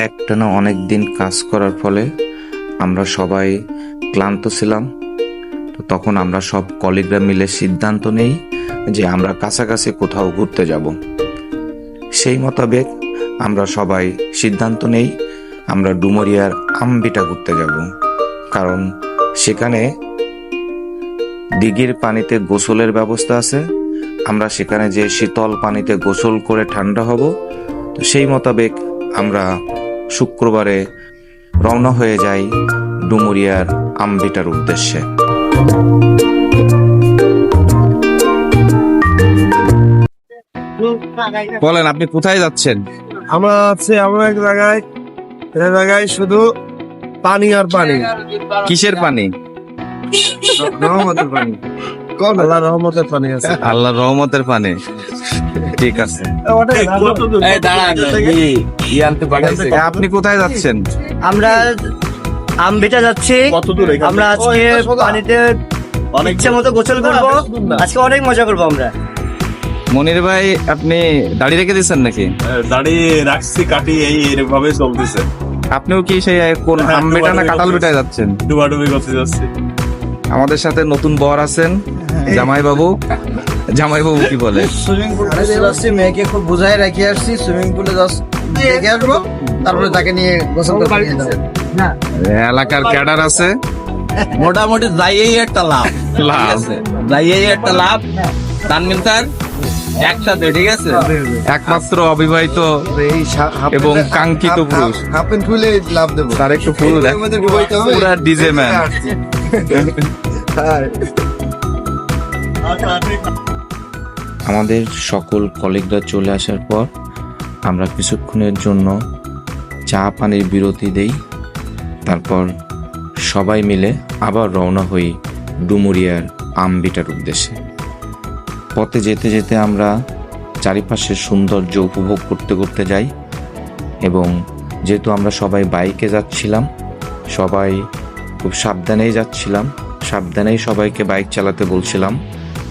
একটানা অনেক দিন কাজ করার ফলে আমরা সবাই ক্লান্ত ছিলাম। তো তখন আমরা সব কলিগরা মিলে সিদ্ধান্ত নেই যে আমরা কাছাকাছি কোথাও ঘুরতে যাব। সেই মোতাবেক আমরা সবাই সিদ্ধান্ত নেই আমরা ডুমুরিয়ার আমবিটা ঘুরতে যাব, কারণ সেখানে দিঘির পানিতে গোসলের ব্যবস্থা আছে। আমরা সেখানে যে শীতল পানিতে গোসল করে ঠান্ডা হব। তো সেই মোতাবেক আমরা শুক্রবারে রওনা হয়ে যাই ডুমুরিয়ার আমবিটার উদ্দেশ্যে। বলেন, আপনি কোথায় যাচ্ছেন? আমরা এক জায়গায় শুধু পানি আর পানি। কিসের পানি? রহমতের পানি। আল্লাহ রহমতের পানি আছে। আল্লাহর রহমতের পানি। ঠিক আছে। আপনি কোথায় যাচ্ছেন? আমরা আমবিটা যাচ্ছি। আমরা আজকে পানিতে ইচ্ছা মতো গোসল করবো। আজকে অনেক মজা করবো আমরা। মনির ভাই, আপনি দাড়ি রেখে দিচ্ছেন নাকি? দাড়ি রাখছি, কাটি এইভাবে চলতেছে। আপনিও কি সেই কোন আমবিটা না কাঁঠাল বেটায় যাচ্ছেন? ডুবাডুবি করতে যাচ্ছি। আমাদের সাথে নতুন বর আছেন জামাই বাবু। জামাই বাবু কি বলে? সুইমিং পুল যাচ্ছি, মেয়েকে খুব বুঝাই রেখে আসছি। সুইমিং পুলে দেখে আসবো, তারপরে তাকে নিয়ে গোসল করতে নিয়ে যাবো। এলাকার ক্যাডার আছে, মোটামুটি যাইয়েই একটা লাভ লাভ যাইয়েই একটা লাভ। তানমিন স্যার একসাথে, ঠিক আছে। একমাত্র অবিবাহিত এবং কাঙ্ক্ষিত পুরুষ। হাফ প্যান্ট খুলে লাভ দেবো। তার একটু ফুল দেখ, পুরা ডিজে ম্যান। আমাদের সকল কলিগরা চলে আসার পর আমরা কিছুক্ষণের জন্য চা পানির বিরতি দেই। তারপর সবাই মিলে আবার রওনা হই ডুমুরিয়ার আমবিটার উদ্দেশ্যে। পথে যেতে যেতে আমরা চারিপাশের সৌন্দর্য উপভোগ করতে করতে যাই, এবং যেহেতু আমরা সবাই বাইকে যাচ্ছিলাম, সবাই খুব সাবধানেই যাচ্ছিলাম, সাবধানেই সবাইকে বাইক চালাতে বলছিলাম,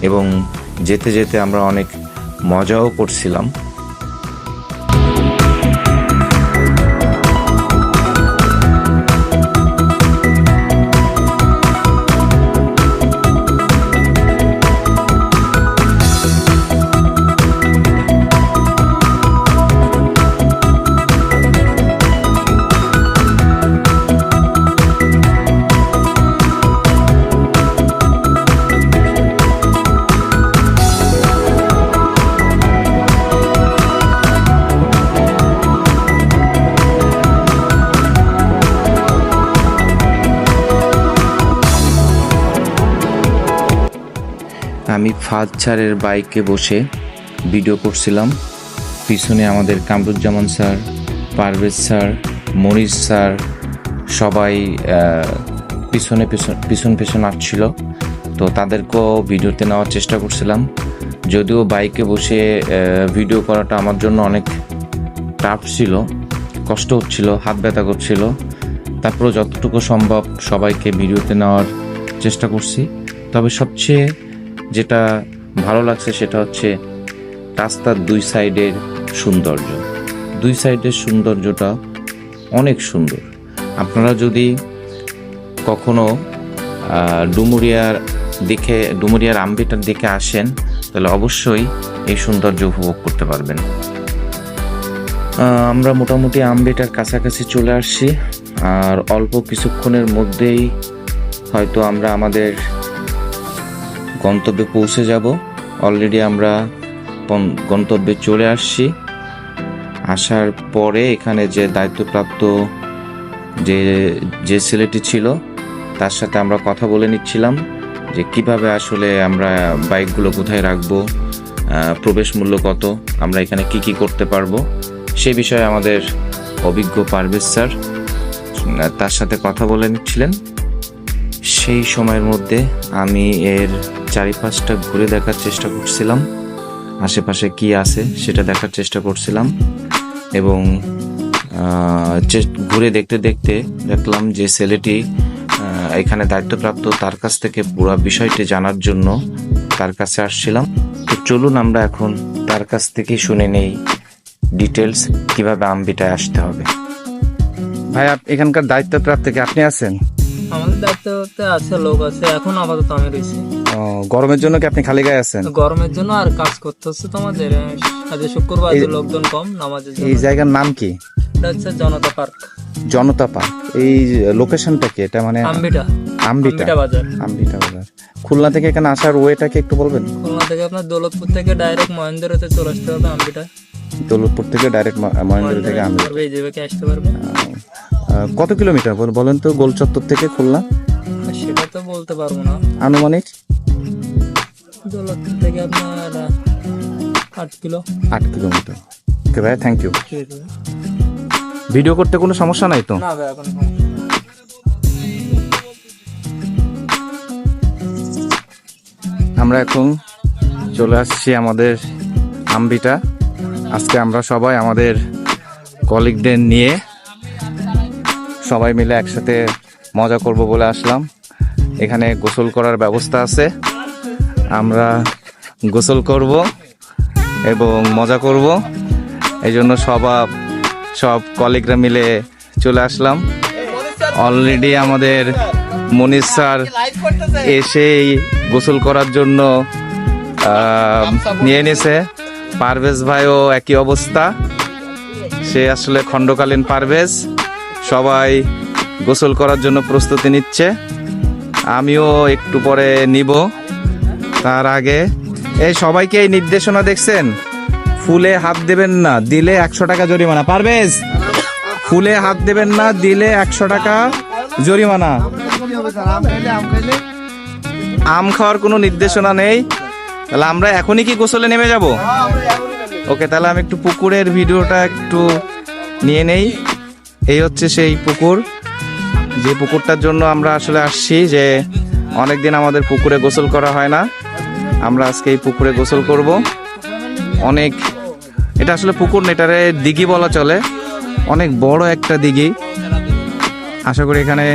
এবং যেতে যেতে আমরা অনেক মজাও করছিলাম। আমি ফাজ স্যারের বাইকে বসে ভিডিও করছিলাম। পিছনে আমাদের কামরুজ্জামান স্যার, পারভেজ স্যার, মনির স্যার সবাই পিছন আসছিল। তো তাদেরকেও ভিডিওতে নেওয়ার চেষ্টা করছিলাম। যদিও বাইকে বসে ভিডিও করাটা আমার জন্য অনেক টাফ ছিল, কষ্ট হচ্ছিল, হাত ব্যথা করছিল। তারপরেও যতটুকু সম্ভব সবাইকে ভিডিওতে নেওয়ার চেষ্টা করছি। তবে সবচেয়ে যেটা ভালো লাগছে সেটা হচ্ছে রাস্তার দুই সাইডের সৌন্দর্য। দুই সাইডের সৌন্দর্যটা অনেক সুন্দর। আপনারা যদি কখনো ডুমুরিয়ার আমবিটার দিকে আসেন, তাহলে অবশ্যই এই সৌন্দর্য উপভোগ করতে পারবেন। আমরা মোটামুটি আমবিটার কাছাকাছি চলে আসছি, আর অল্প কিছুক্ষণের মধ্যেই হয়তো আমরা আমাদের গন্তব্যে পৌঁছে যাব। অলরেডি আমরা গন্তব্যে চলে আসছি। আসার পরে এখানে যে দায়িত্বপ্রাপ্ত যে ছেলেটি ছিল, তার সাথে আমরা কথা বলে নিচ্ছিলাম যে কিভাবে আসলে আমরা বাইকগুলো কোথায় রাখবো, প্রবেশ মূল্য কত, আমরা এখানে কি করতে পারবো, সে বিষয়ে আমাদের অভিজ্ঞ পারভেজ স্যার তার সাথে কথা বলে নিচ্ছিলেন। সেই সময়ের মধ্যে আমি এর চারিপাশটা ঘুরে দেখার চেষ্টা করছিলাম, আশেপাশে কি আছে সেটা দেখার চেষ্টা করছিলাম, এবং ঘুরে দেখতে দেখতে দেখলাম যে ছেলেটি এখানে দায়িত্বপ্রাপ্ত, তার কাছ থেকে পুরো বিষয়টি জানার জন্য তার কাছে আসছিলাম। তো চলুন আমরা এখন তার কাছ থেকে শুনে নেই ডিটেলস কিভাবে আমবিটায় আসতে হবে। ভাই এখানকার দায়িত্বপ্রাপ্ত কি আপনি আছেন? আমাদের দায়িত্বতে আছে, লোক আছে, এখন আপাতত আমি রয়েছি। গরমের জন্য কি আপনি খালি গায়ে আছেন? গরমের জন্য আর কাজ করতে হচ্ছে তোমাদের। আজ শুক্রবার, লোকজন কম নামাজের জন্য। এই জায়গার নাম কি? এটা হচ্ছে জনতা পার্ক। জনতা পার্ক। এই লোকেশনটা কি? এটা মানে আম্বিটা বাজার। আম্বিটা বাজার। খুলনা থেকে এখানে আসার ওয়েটা কি একটু বলবেন? খুলনা থেকে আপনার দৌলতপুর থেকে ডাইরেক্ট মহেন্দ্রতে চলে আসতে হবে আম্বিটা। দৌলতপুর থেকে ডাইরেক্ট মহেন্দ্র থেকে আম্বিটা এই জায়গায় আসতে পারবে। কত কিলোমিটার বলেন তো গোল চত্বর থেকে খুলনা? সেটা তো বলতে পারবো না। আনুমানিক দৌলতপুর থেকে আপনার 8 কিলোমিটার। ওকে ভাই, থ্যাংক ইউ। ঠিক আছে। ভিডিও করতে কোনো সমস্যা নাই তো? না ভাই, এখন আমরা এখন চলে আসছি আমাদের আম্বিটা। আজকে আমরা সবাই আমাদের কলিগদের নিয়ে সবাই মিলে একসাথে মজা করব বলে আসলাম। এখানে গোসল করার ব্যবস্থা আছে, আমরা গোসল করব এবং মজা করব। এই জন্য সব কলিগরা মিলে চলে আসলাম। অলরেডি আমাদের মনির স্যার এসেই গোসল করার জন্য নিয়ে নিয়েছে। পারভেজ ভাইও একই অবস্থা, সে আসলে খণ্ডকালীন পারভেজ। সবাই গোসল করার জন্য প্রস্তুতি নিচ্ছে, আমিও একটু পরে নিব। তার আগে এই সবাইকে এই নির্দেশনা দেখছেন, ফুলে হাত দেবেন না, দিলে 100 টাকা জরিমানা। পারভেজ, ফুলে হাত দেবেন না, দিলে 100 টাকা জরিমানা। আম খাওয়ার কোনো নির্দেশনা নেই। তাহলে আমরা এখনই কি গোসলে নেমে যাব? ওকে, তাহলে আমি একটু পুকুরের ভিডিওটা একটু নিয়ে নেই। এই হচ্ছে সেই পুকুর, যে পুকুরটার জন্য আমরা আসলে আসছি, যে অনেকদিন আমাদের পুকুরে গোসল করা হয় না। আমরা আজকে এই পুকুরে গোসল করব। অনেক, এটা আসলে পুকুর না, এটারে দিঘি বলা চলে। অনেক বড় একটা দিঘি। আশা করি এখানে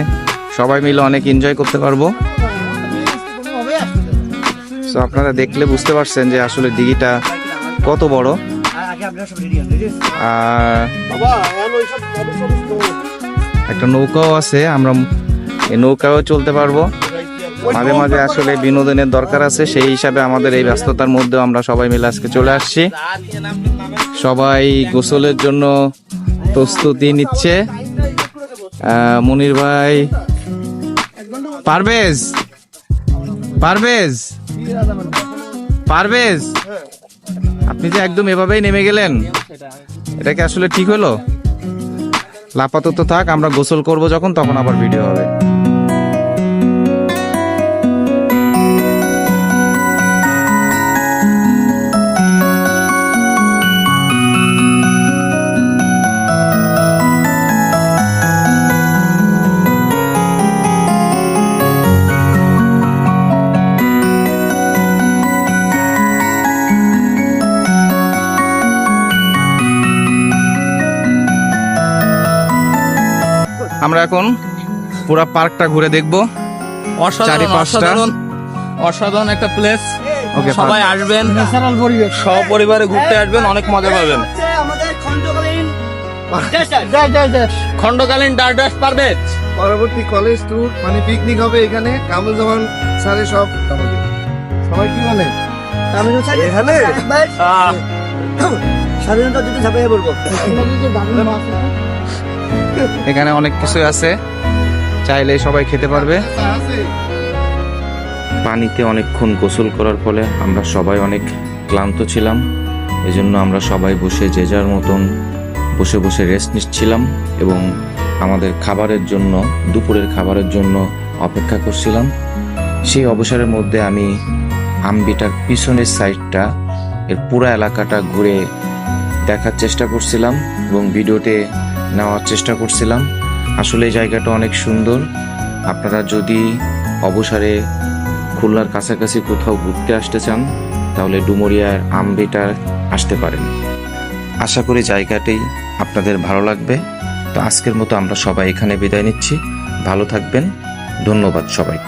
সবাই মিলে অনেক এনজয় করতে পারবো। তো আপনারা দেখলে বুঝতে পারছেন যে আসলে দিঘিটা কত বড়। আর একটা নৌকাও আছে, আমরা এই নৌকাও চলতে পারবো। মাঝে মাঝে আসলে বিনোদনের দরকার আছে, সেই হিসাবে আমাদের এই ব্যস্ততার মধ্যেও আমরা সবাই মিলে আজকে চলে আসছি। সবাই গোসলের জন্য প্রস্তুতি নিচ্ছে। মনির ভাই, পারভেজ আপনি যে একদম এভাবেই নেমে গেলেন, এটা কি আসলে ঠিক হলো? আপাতত থাক, আমরা গোসল করব যখন, তখন আবার ভিডিও হবে। আমরা এখন পুরো পার্কটা ঘুরে দেখব। অসাধারণ একটা প্লেস। ওকে, সবাই আসবেন, সপরিবারে ঘুরতে আসবেন, অনেক মজা পাবেন। খণ্ডকালীন ডাস পারভেজ পরবর্তী কলেজ ট্যুর মানে পিকনিক হবে এখানে। কামরুজ্জামান স্যারের সব সবাই কি বলে এখানে স্বাধীনতা যদি ঝাঁপিয়ে পড়বো। এখানে অনেক কিছু আছে, চাইলে সবাই খেতে পারবে। পানিতে অনেকক্ষণ গোসল করার ফলে আমরা সবাই অনেক ক্লান্ত ছিলাম। এজন্য আমরা সবাই বসে যে যার মতন বসে বসে রেস্ট নিচ্ছিলাম এবং আমাদের খাবারের জন্য, দুপুরের খাবারের জন্য অপেক্ষা করছিলাম। সেই অবসরের মধ্যে আমি আম্বিটার পিছনের সাইডটা, এর পুরো এলাকাটা ঘুরে দেখার চেষ্টা করছিলাম এবং ভিডিওতে নেওয়ার চেষ্টা করছিলাম। আসলে এই জায়গাটা অনেক সুন্দর। আপনারা যদি অবসরে খুলনার কাছাকাছি কোথাও ঘুরতে আসতে চান, তাহলে ডুমুরিয়ার আম্বিটা আসতে পারেন। আশা করি জায়গাটি আপনাদের ভালো লাগবে। তো আজকের মতো আমরা সবাই এখানে বিদায় নিচ্ছি। ভালো থাকবেন, ধন্যবাদ সবাই।